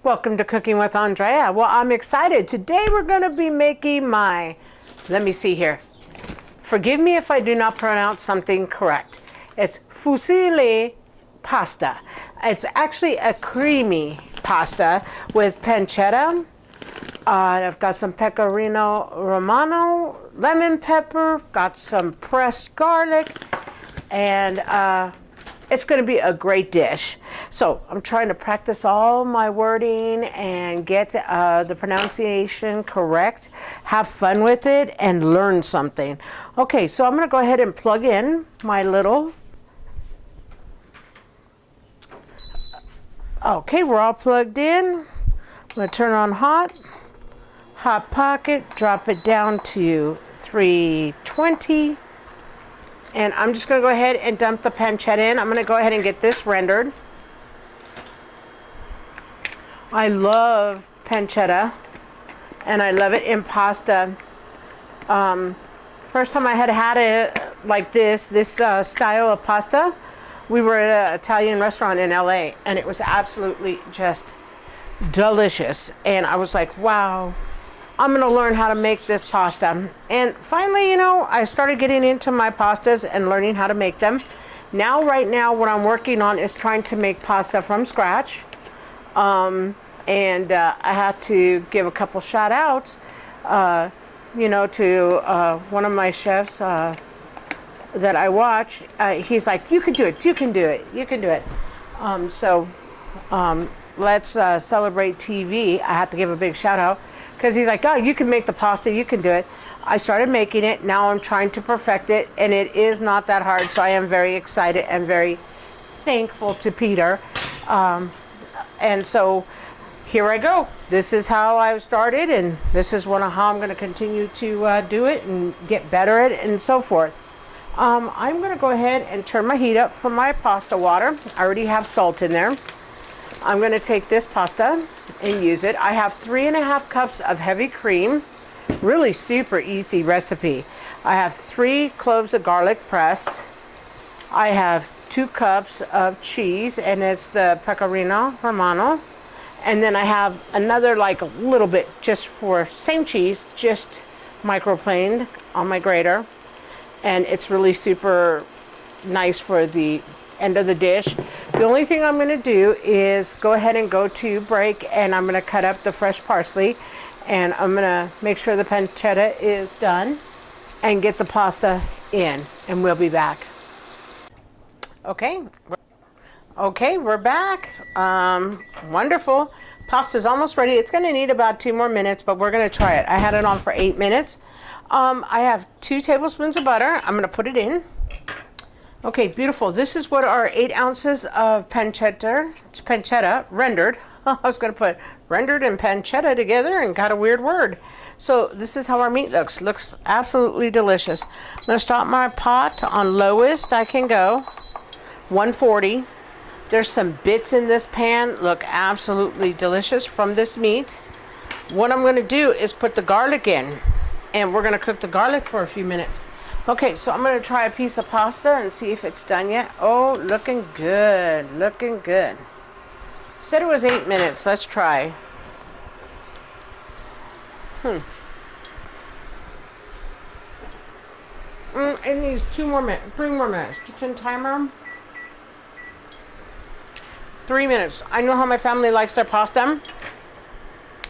Welcome to Cooking with Andrea. Well, I'm excited. Today we're going to be making my, let me see here. Forgive me if I do not pronounce something correct. It's fusilli pasta. It's actually a creamy pasta with pancetta. I've got some pecorino romano, lemon pepper, got some pressed garlic, and it's going to be a great dish. So I'm trying to practice all my wording and get the pronunciation correct, have fun with it, and learn something. Okay, so I'm going to go ahead and plug in my little... Okay, we're all plugged in. I'm going to turn on hot pocket, drop it down to 320. And I'm just going to go ahead and dump the pancetta in. I'm going to go ahead and get this rendered. I love pancetta, and I love it in pasta. First time I had it like this style of pasta, we were at an Italian restaurant in LA, and it was absolutely just delicious. And I was like, wow, I'm going to learn how to make this pasta. And finally, you know, I started getting into my pastas and learning how to make them. Right now, what I'm working on is trying to make pasta from scratch. And I had to give a couple shout outs, you know, to one of my chefs that I watch. He's like, you can do it, you can do it, you can do it. Let's Celebrate TV. I have to give a big shout out, because he's like, oh, you can make the pasta, you can do it. I started making it. Now I'm trying to perfect it, and it is not that hard. So I am very excited and very thankful to Peter. And so here I go. This is how I started, and this is how I'm going to continue to do it and get better at it and so forth. I'm going to go ahead and turn my heat up for my pasta water. I already have salt in there. I'm going to take this pasta and use it. I have 3.5 cups of heavy cream. Really super easy recipe. I have 3 cloves of garlic pressed. I have 2 cups of cheese, and it's the pecorino romano. And then I have another, like a little bit, just for same cheese, just microplaned on my grater. And it's really super nice for the end of the dish. The only thing I'm going to do is go ahead and go to break, and I'm going to cut up the fresh parsley, and I'm going to make sure the pancetta is done and get the pasta in, and we'll be back. Okay, we're back. Wonderful. Pasta's almost ready. It's going to need about 2 more minutes, but we're going to try it. I had it on for 8 minutes. I have 2 tablespoons of butter. I'm going to put it in. Okay, beautiful. This is what our 8 ounces of pancetta rendered. I was going to put rendered and pancetta together and got a weird word. So this is how our meat looks. Looks absolutely delicious. I'm going to start my pot on lowest I can go, 140. There's some bits in this pan. Look absolutely delicious from this meat. What I'm going to do is put the garlic in, and we're going to cook the garlic for a few minutes. Okay, so I'm going to try a piece of pasta and see if it's done yet. Oh, looking good, looking good. Said it was 8 minutes. Let's try. It needs 2 more minutes, 3 more minutes. Kitchen timer. 3 minutes. I know how my family likes their pasta,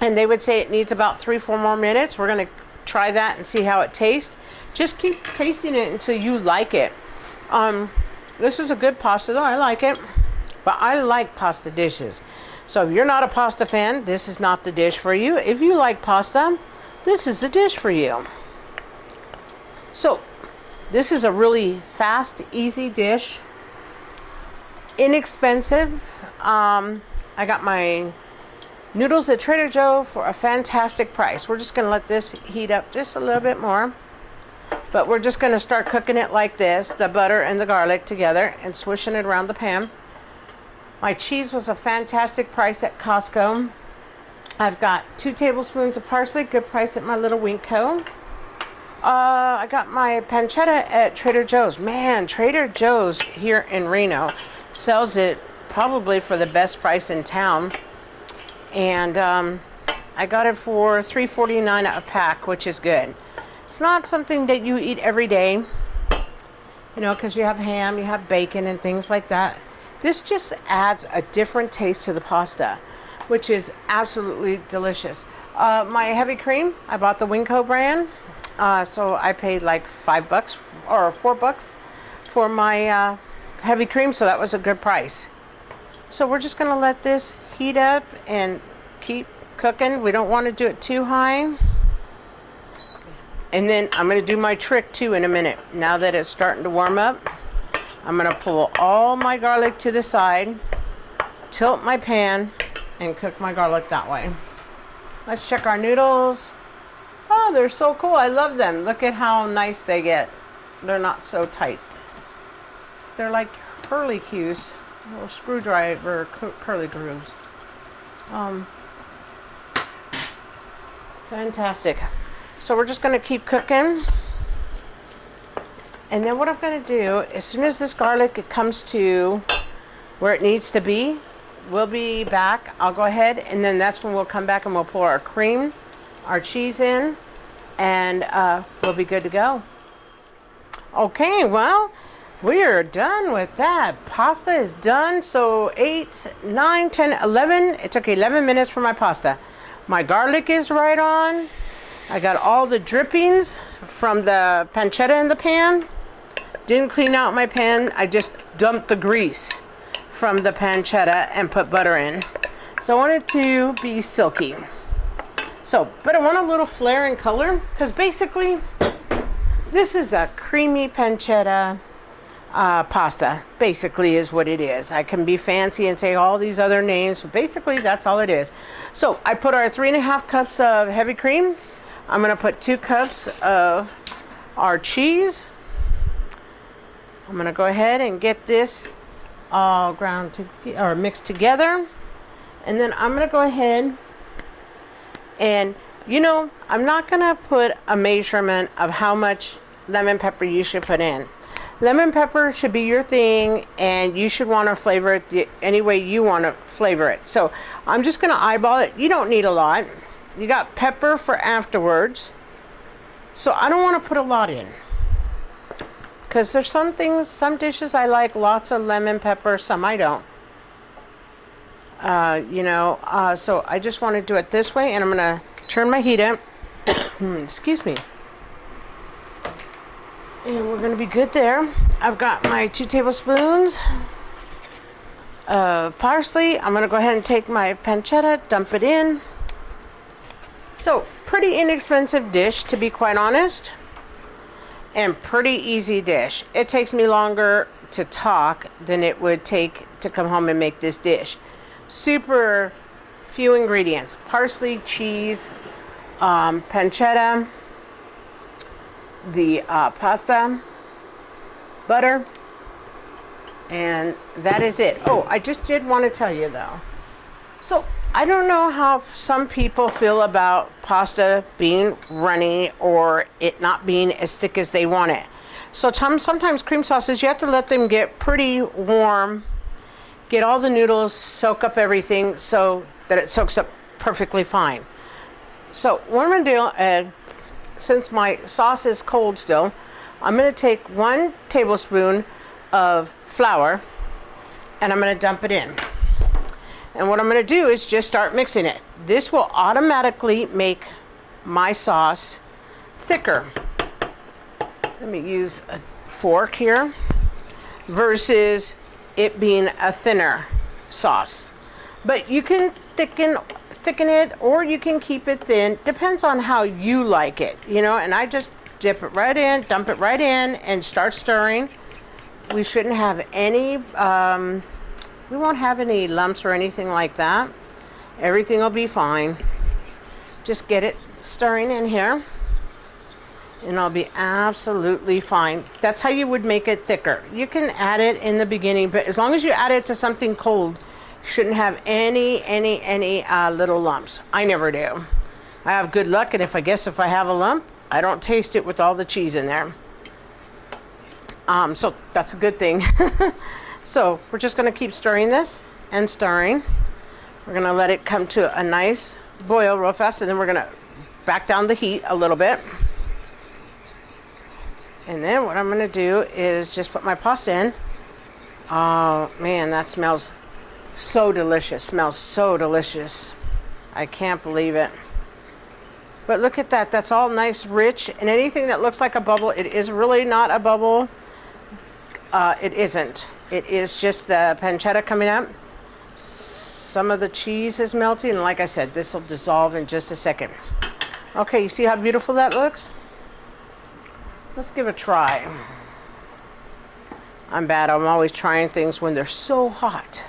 and they would say it needs about 3-4 more minutes. We're going to try that and see how it tastes. Just keep tasting it until you like it. This is a good pasta though. I like it. But I like pasta dishes. So if you're not a pasta fan, this is not the dish for you. If you like pasta, this is the dish for you. So this is a really fast, easy dish. Inexpensive. I got my noodles at Trader Joe for a fantastic price. We're just going to let this heat up just a little bit more. But we're just going to start cooking it like this, the butter and the garlic together, and swishing it around the pan. My cheese was a fantastic price at Costco. I've got 2 tablespoons of parsley, good price at my little Winco. I got my pancetta at Trader Joe's. Man, Trader Joe's here in Reno sells it probably for the best price in town. And I got it for $3.49 a pack, which is good. It's not something that you eat every day, you know, because you have ham, you have bacon and things like that. This just adds a different taste to the pasta, which is absolutely delicious. My heavy cream, I bought the Winco brand. So I paid like $5 or $4 for my heavy cream, so that was a good price. So we're just gonna let this heat up and keep cooking. We don't want to do it too high. And then I'm gonna do my trick too in a minute. Now that it's starting to warm up, I'm gonna pull all my garlic to the side, tilt my pan, and cook my garlic that way. Let's check our noodles. Oh, they're so cool. I love them. Look at how nice they get. They're not so tight. They're like curly cues, little screwdriver curly grooves. Fantastic. So we're just going to keep cooking. And then what I'm going to do, as soon as this garlic comes to where it needs to be, we'll be back. I'll go ahead, and then that's when we'll come back and we'll pour our cream, our cheese in, and we'll be good to go. Okay, well, we are done with that. Pasta is done. So 8, 9, 10, 11. It took 11 minutes for my pasta. My garlic is right on. I got all the drippings from the pancetta in the pan. Didn't clean out my pan. I just dumped the grease from the pancetta and put butter in. So I want it to be silky. So, but I want a little flair in color, because basically this is a creamy pancetta pasta, basically is what it is. I can be fancy and say all these other names, but basically that's all it is. So I put our 3.5 cups of heavy cream. I'm gonna put 2 cups of our cheese. I'm gonna go ahead and get this all ground to, or mixed together. And then I'm gonna go ahead and, you know, I'm not gonna put a measurement of how much lemon pepper you should put in. Lemon pepper should be your thing, and you should want to flavor it any way you want to flavor it. So I'm just gonna eyeball it. You don't need a lot. You got pepper for afterwards. So I don't want to put a lot in, because there's some things, some dishes I like lots of lemon pepper, some I don't. So I just want to do it this way, and I'm gonna turn my heat up. Excuse me. And we're gonna be good there. I've got my 2 tablespoons of parsley. I'm gonna go ahead and take my pancetta, dump it in. So pretty inexpensive dish, to be quite honest, and pretty easy dish. It takes me longer to talk than it would take to come home and make this dish. Super few ingredients: parsley, cheese, pancetta, the pasta, butter, and that is it. Oh, I just did want to tell you though. So I don't know how some people feel about pasta being runny or it not being as thick as they want it. So sometimes cream sauces, you have to let them get pretty warm, get all the noodles, soak up everything so that it soaks up perfectly fine. So what I'm going to do, since my sauce is cold still, I'm going to take 1 tablespoon of flour and I'm going to dump it in. And what I'm going to do is just start mixing it. This will automatically make my sauce thicker. Let me use a fork here versus it being a thinner sauce. But you can thicken it, or you can keep it thin. Depends on how you like it, you know. And I just dip it right in, dump it right in, and start stirring. We shouldn't have any, we won't have any lumps or anything like that. Everything will be fine. Just get it stirring in here, and I'll be absolutely fine. That's how you would make it thicker. You can add it in the beginning, but as long as you add it to something cold, shouldn't have any little lumps. I never do. I have good luck, and if I have a lump, I don't taste it with all the cheese in there. So that's a good thing. So we're just going to keep stirring this and stirring. We're gonna let it come to a nice boil real fast, and then we're gonna back down the heat a little bit. And then what I'm gonna do is just put my pasta in. Oh man, that smells so delicious. Smells so delicious. I can't believe it. But look at that. That's all nice, rich, and anything that looks like a bubble, it is really not a bubble. It isn't. It is just the pancetta coming up. Some of the cheese is melting, and like I said, this will dissolve in just a second. Okay, you see how beautiful that looks? Let's give it a try. I'm bad. I'm always trying things when they're so hot.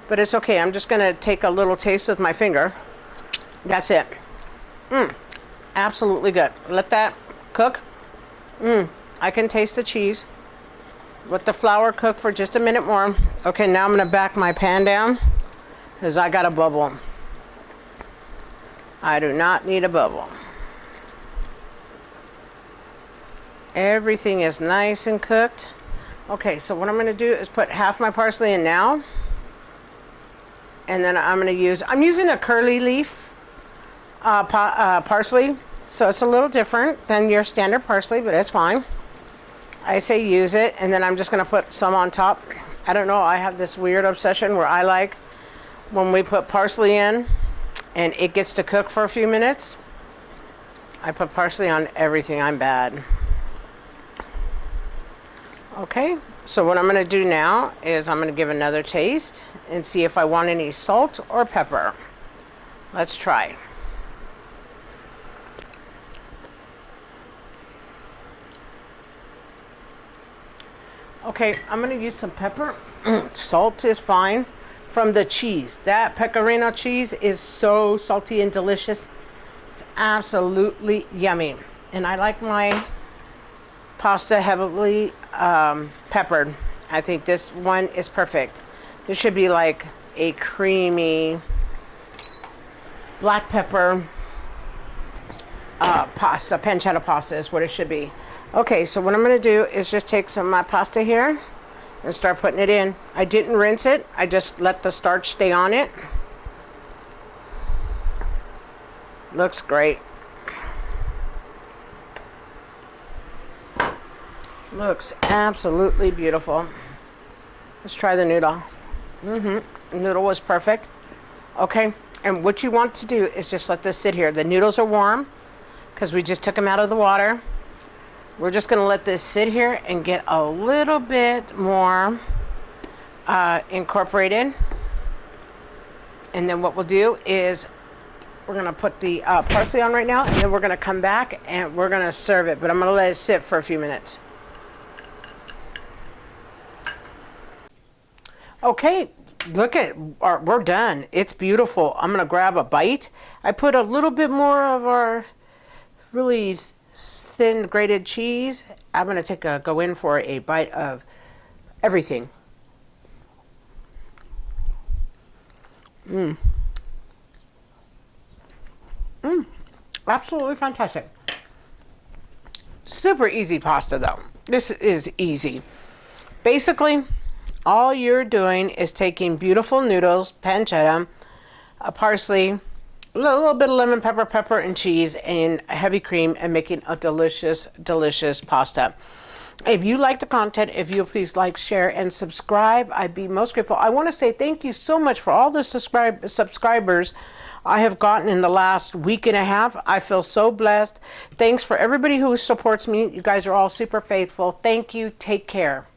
But it's okay. I'm just going to take a little taste with my finger. That's it. Absolutely good. Let that cook. I can taste the cheese. Let the flour cook for just a minute more. Okay, now I'm going to back my pan down because I got a bubble. I do not need a bubble. Everything is nice and cooked. Okay, so what I'm going to do is put half my parsley in now. And then I'm using a curly leaf parsley. So it's a little different than your standard parsley, but it's fine. I say use it, and then I'm just going to put some on top. I don't know, I have this weird obsession where I like when we put parsley in and it gets to cook for a few minutes. I put parsley on everything. I'm bad. Okay, so what I'm going to do now is I'm going to give another taste and see if I want any salt or pepper. Let's try. Okay, I'm going to use some pepper. Salt is fine. From the cheese. That pecorino cheese is so salty and delicious. It's absolutely yummy. And I like my pasta heavily peppered. I think this one is perfect. This should be like a creamy black pepper pasta. Pancetta pasta is what it should be. Okay, so what I'm going to do is just take some of my pasta here and start putting it in. I didn't rinse it. I just let the starch stay on it. Looks great. Looks absolutely beautiful. Let's try the noodle. The noodle was perfect. Okay, and what you want to do is just let this sit here. The noodles are warm because we just took them out of the water. We're just going to let this sit here and get a little bit more incorporated. And then what we'll do is we're going to put the parsley on right now, and then we're going to come back and we're going to serve it. But I'm going to let it sit for a few minutes. Okay, look at we're done. It's beautiful. I'm going to grab a bite. I put a little bit more of our really thin grated cheese. I'm going to go in for a bite of everything. Absolutely fantastic. Super easy pasta though. This is easy. Basically, all you're doing is taking beautiful noodles, pancetta, parsley, a little bit of lemon pepper, and cheese, and heavy cream, and making a delicious, delicious pasta. If you like the content, if you'll please like, share, and subscribe, I'd be most grateful. I want to say thank you so much for all the subscribers I have gotten in the last week and a half. I feel so blessed. Thanks for everybody who supports me. You guys are all super faithful. Thank you. Take care.